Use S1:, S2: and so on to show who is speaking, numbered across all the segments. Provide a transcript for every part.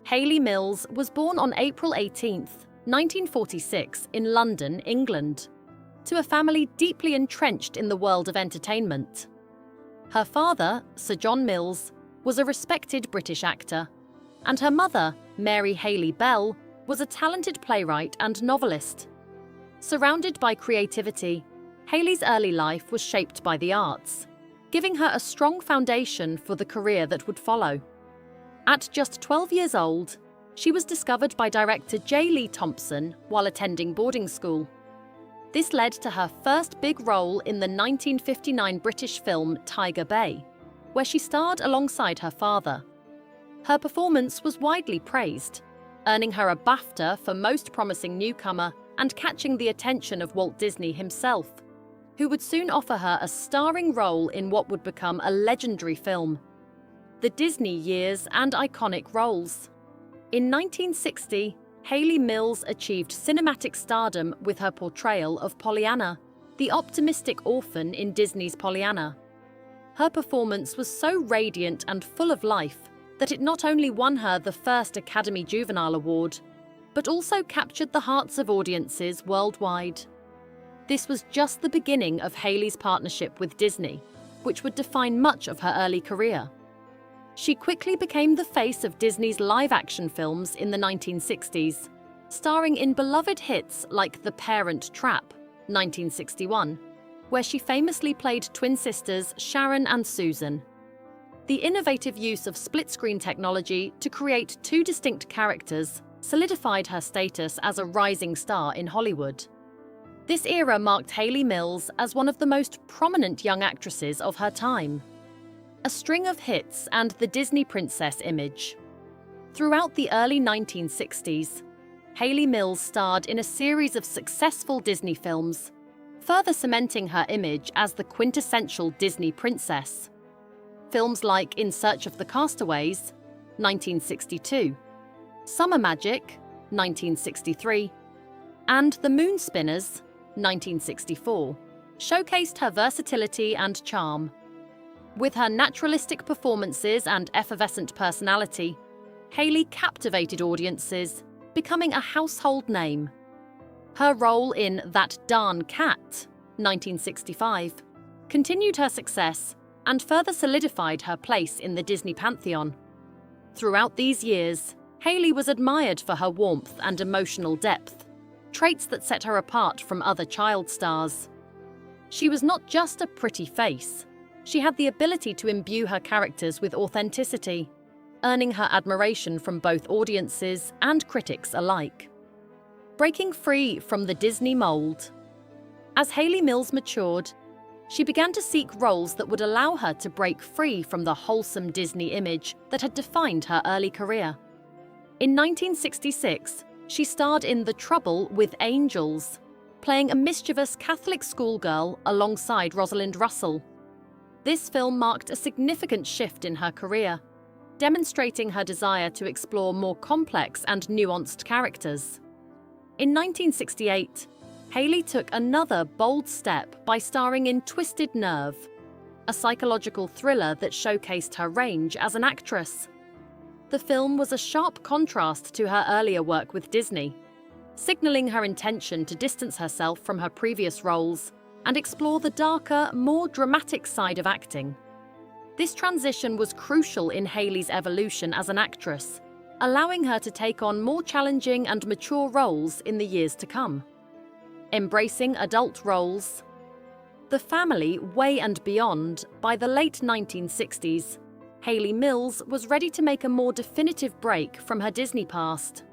S1: Hayley Mills was born on April 18, 1946, in London, England, to a family deeply entrenched in the world of entertainment. Her father, Sir John Mills, was a respected British actor, and her mother, Mary Hayley Bell, was a talented playwright and novelist. Surrounded by creativity, Hayley's early life was shaped by the arts, giving her a strong foundation for the career that would follow. At just 12 years old, she was discovered by director J. Lee Thompson while attending boarding school. This led to her first big role in the 1959 British film Tiger Bay, where she starred alongside her father. Her performance was widely praised, earning her a BAFTA for Most Promising Newcomer and catching the attention of Walt Disney himself, who would soon offer her a starring role in what would become a legendary film, The Disney Years and Iconic Roles. In 1960, Hayley Mills achieved cinematic stardom with her portrayal of Pollyanna, the optimistic orphan in Disney's Pollyanna. Her performance was so radiant and full of life that it not only won her the first Academy Juvenile Award, but also captured the hearts of audiences worldwide. This was just the beginning of Hayley's partnership with Disney, which would define much of her early career. She quickly became the face of Disney's live-action films in the 1960s, starring in beloved hits like The Parent Trap, 1961, where she famously played twin sisters Sharon and Susan. The innovative use of split-screen technology to create two distinct characters solidified her status as a rising star in Hollywood. This era marked Hayley Mills as one of the most prominent young actresses of her time. A string of hits and the Disney princess image. Throughout the early 1960s, Hayley Mills starred in a series of successful Disney films, further cementing her image as the quintessential Disney princess. Films like In Search of the Castaways, 1962, Summer Magic, 1963, and The Moon Spinners, 1964, showcased her versatility and charm. With her naturalistic performances and effervescent personality, Hayley captivated audiences, becoming a household name. Her role in That Darn Cat, 1965, continued her success and further solidified her place in the Disney pantheon. Throughout these years, Hayley was admired for her warmth and emotional depth, traits that set her apart from other child stars. She was not just a pretty face. She had the ability to imbue her characters with authenticity, earning her admiration from both audiences and critics alike. Breaking free from the Disney mold. As Hayley Mills matured, she began to seek roles that would allow her to break free from the wholesome Disney image that had defined her early career. In 1966, she starred in The Trouble with Angels, playing a mischievous Catholic schoolgirl alongside Rosalind Russell. This film marked a significant shift in her career, demonstrating her desire to explore more complex and nuanced characters. In 1968, Hayley took another bold step by starring in Twisted Nerve, a psychological thriller that showcased her range as an actress. The film was a sharp contrast to her earlier work with Disney, signaling her intention to distance herself from her previous roles and explore the darker, more dramatic side of acting. This transition was crucial in Hayley's evolution as an actress, allowing her to take on more challenging and mature roles in the years to come. Embracing adult roles. The Family, Way and Beyond, by the late 1960s, Hayley Mills was ready to make a more definitive break from her Disney past.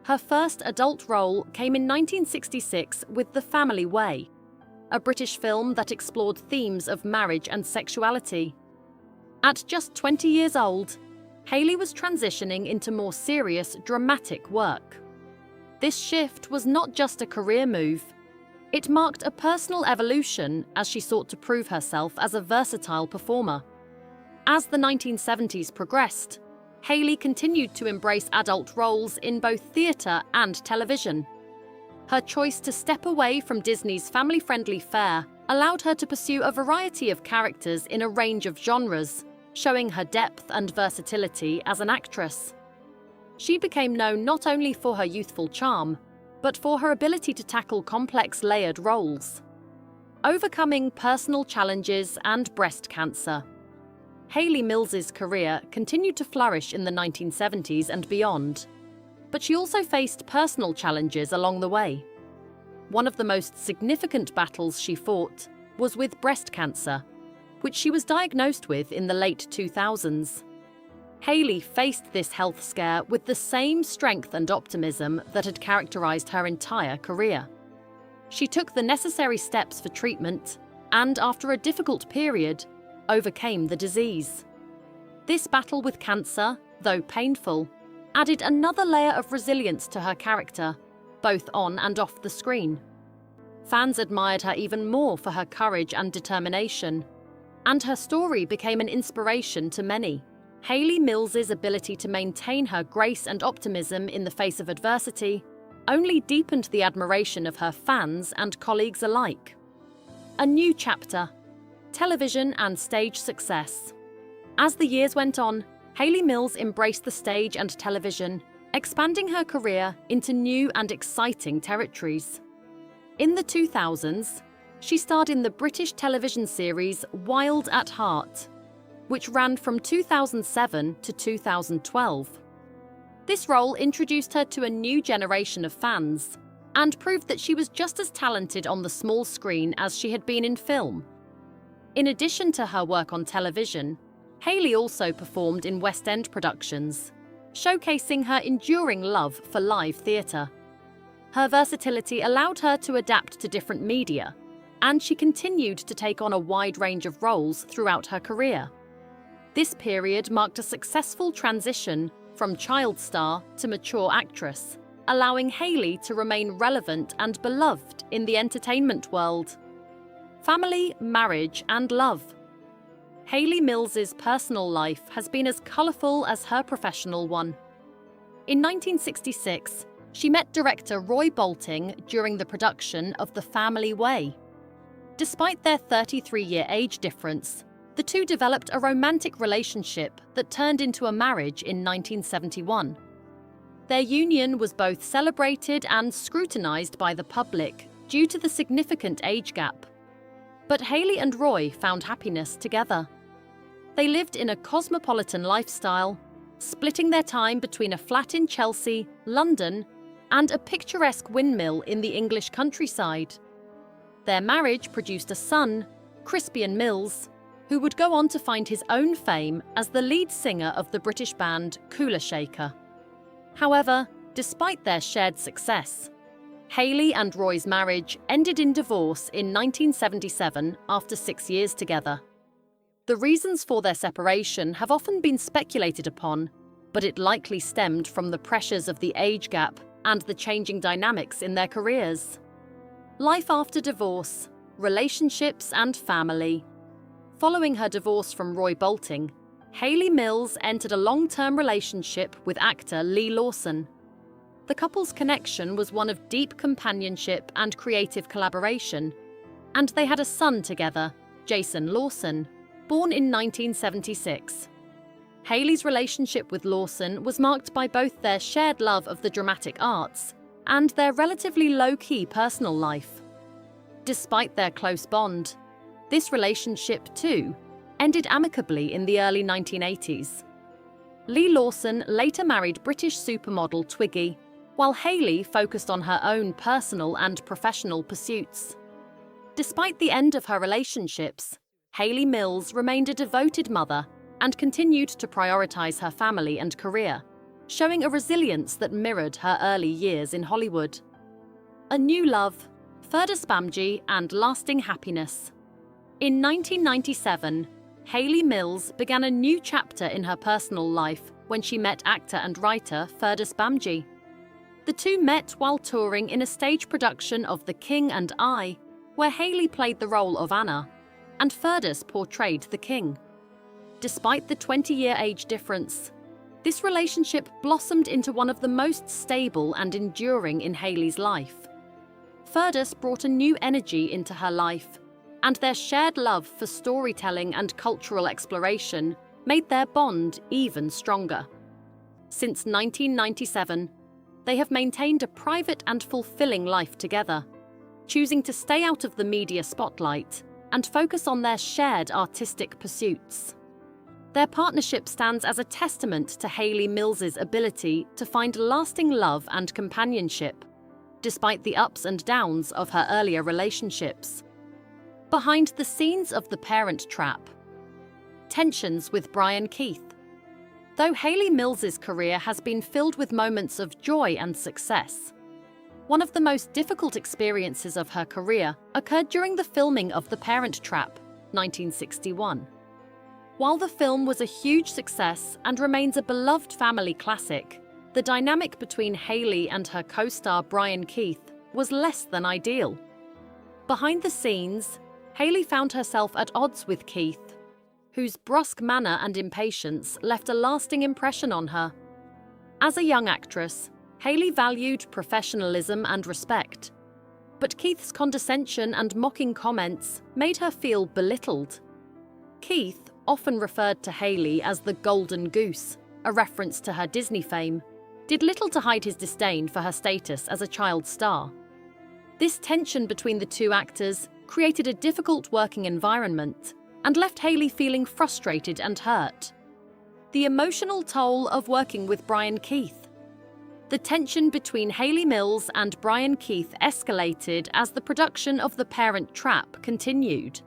S1: Her first adult role came in 1966 with The Family Way, a British film that explored themes of marriage and sexuality. At just 20 years old, Hayley was transitioning into more serious, dramatic work. This shift was not just a career move. It marked a personal evolution as she sought to prove herself as a versatile performer. As the 1970s progressed, Hayley continued to embrace adult roles in both theatre and television. Her choice to step away from Disney's family-friendly fare allowed her to pursue a variety of characters in a range of genres, showing her depth and versatility as an actress. She became known not only for her youthful charm, but for her ability to tackle complex layered roles. Overcoming personal challenges and breast cancer. Hayley Mills's career continued to flourish in the 1970s and beyond, but she also faced personal challenges along the way. One of the most significant battles she fought was with breast cancer, which she was diagnosed with in the late 2000s. Hayley faced this health scare with the same strength and optimism that had characterized her entire career. She took the necessary steps for treatment and, after a difficult period, overcame the disease. This battle with cancer, though painful, added another layer of resilience to her character, both on and off the screen. Fans admired her even more for her courage and determination, and her story became an inspiration to many. Hayley Mills's ability to maintain her grace and optimism in the face of adversity only deepened the admiration of her fans and colleagues alike. A new chapter: television and stage success. As the years went on, Hayley Mills embraced the stage and television, expanding her career into new and exciting territories. In the 2000s, she starred in the British television series Wild at Heart, which ran from 2007 to 2012. This role introduced her to a new generation of fans and proved that she was just as talented on the small screen as she had been in film. In addition to her work on television, Hayley also performed in West End productions, showcasing her enduring love for live theatre. Her versatility allowed her to adapt to different media, and she continued to take on a wide range of roles throughout her career. This period marked a successful transition from child star to mature actress, allowing Hayley to remain relevant and beloved in the entertainment world. Family, marriage, and love. Hayley Mills's personal life has been as colourful as her professional one. In 1966, she met director Roy Bolting during the production of The Family Way. Despite their 33-year age difference, the two developed a romantic relationship that turned into a marriage in 1971. Their union was both celebrated and scrutinized by the public due to the significant age gap. But Hayley and Roy found happiness together. They lived in a cosmopolitan lifestyle, splitting their time between a flat in Chelsea, London, and a picturesque windmill in the English countryside. Their marriage produced a son, Crispian Mills, who would go on to find his own fame as the lead singer of the British band Kula Shaker. However, despite their shared success, Hayley and Roy's marriage ended in divorce in 1977 after 6 years together. The reasons for their separation have often been speculated upon, but it likely stemmed from the pressures of the age gap and the changing dynamics in their careers. Life after divorce, relationships and family. Following her divorce from Roy Bolting, Hayley Mills entered a long-term relationship with actor Lee Lawson. The couple's connection was one of deep companionship and creative collaboration, and they had a son together, Jason Lawson, born in 1976. Hayley's relationship with Lawson was marked by both their shared love of the dramatic arts and their relatively low-key personal life. Despite their close bond, this relationship, too, ended amicably in the early 1980s. Lee Lawson later married British supermodel Twiggy, while Hayley focused on her own personal and professional pursuits. Despite the end of her relationships, Hayley Mills remained a devoted mother and continued to prioritize her family and career, showing a resilience that mirrored her early years in Hollywood. A new love, Fergus Bamji, and lasting happiness. In 1997, Hayley Mills began a new chapter in her personal life when she met actor and writer Fergus Bamji. The two met while touring in a stage production of The King and I, where Hayley played the role of Anna, and Fergus portrayed the king. Despite the 20-year age difference, this relationship blossomed into one of the most stable and enduring in Hayley's life. Fergus brought a new energy into her life, and their shared love for storytelling and cultural exploration made their bond even stronger. Since 1997, they have maintained a private and fulfilling life together, choosing to stay out of the media spotlight and focus on their shared artistic pursuits. Their partnership stands as a testament to Hayley Mills's ability to find lasting love and companionship, despite the ups and downs of her earlier relationships. Behind the scenes of The Parent Trap. Tensions with Brian Keith. Though Hayley Mills's career has been filled with moments of joy and success, one of the most difficult experiences of her career occurred during the filming of The Parent Trap, 1961. While the film was a huge success and remains a beloved family classic, the dynamic between Hayley and her co-star Brian Keith was less than ideal. Behind the scenes, Hayley found herself at odds with Keith, whose brusque manner and impatience left a lasting impression on her. As a young actress, Hayley valued professionalism and respect, but Keith's condescension and mocking comments made her feel belittled. Keith often referred to Hayley as the Golden Goose, a reference to her Disney fame, did little to hide his disdain for her status as a child star. This tension between the two actors created a difficult working environment and left Hayley feeling frustrated and hurt. The emotional toll of working with Brian Keith. The tension between Hayley Mills and Brian Keith escalated as the production of The Parent Trap continued.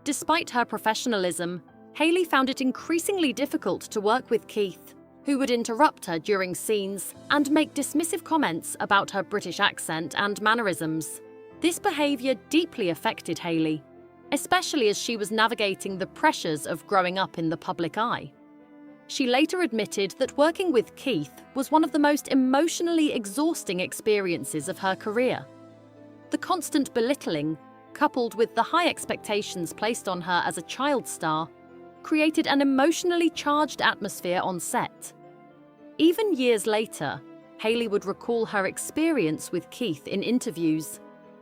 S1: Despite her professionalism, Hayley found it increasingly difficult to work with Keith, who would interrupt her during scenes and make dismissive comments about her British accent and mannerisms. This behaviour deeply affected Hayley, especially as she was navigating the pressures of growing up in the public eye. She later admitted that working with Keith was one of the most emotionally exhausting experiences of her career. The constant belittling, coupled with the high expectations placed on her as a child star, created an emotionally charged atmosphere on set. Even years later, Hayley would recall her experience with Keith in interviews,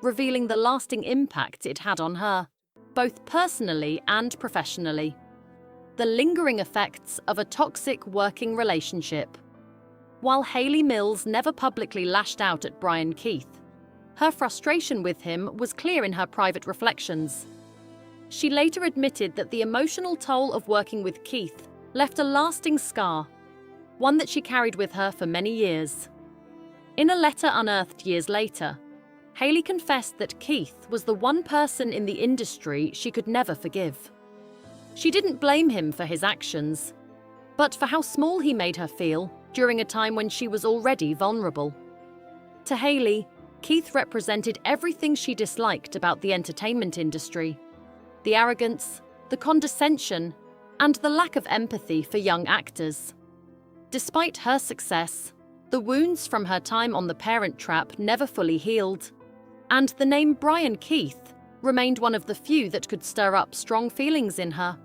S1: revealing the lasting impact it had on her, both personally and professionally. The lingering effects of a toxic working relationship. While Hayley Mills never publicly lashed out at Brian Keith, her frustration with him was clear in her private reflections. She later admitted that the emotional toll of working with Keith left a lasting scar, one that she carried with her for many years. In a letter unearthed years later, Hayley confessed that Keith was the one person in the industry she could never forgive. She didn't blame him for his actions, but for how small he made her feel during a time when she was already vulnerable. To Hayley, Keith represented everything she disliked about the entertainment industry: the arrogance, the condescension, and the lack of empathy for young actors. Despite her success, the wounds from her time on The Parent Trap never fully healed, and the name Brian Keith remained one of the few that could stir up strong feelings in her.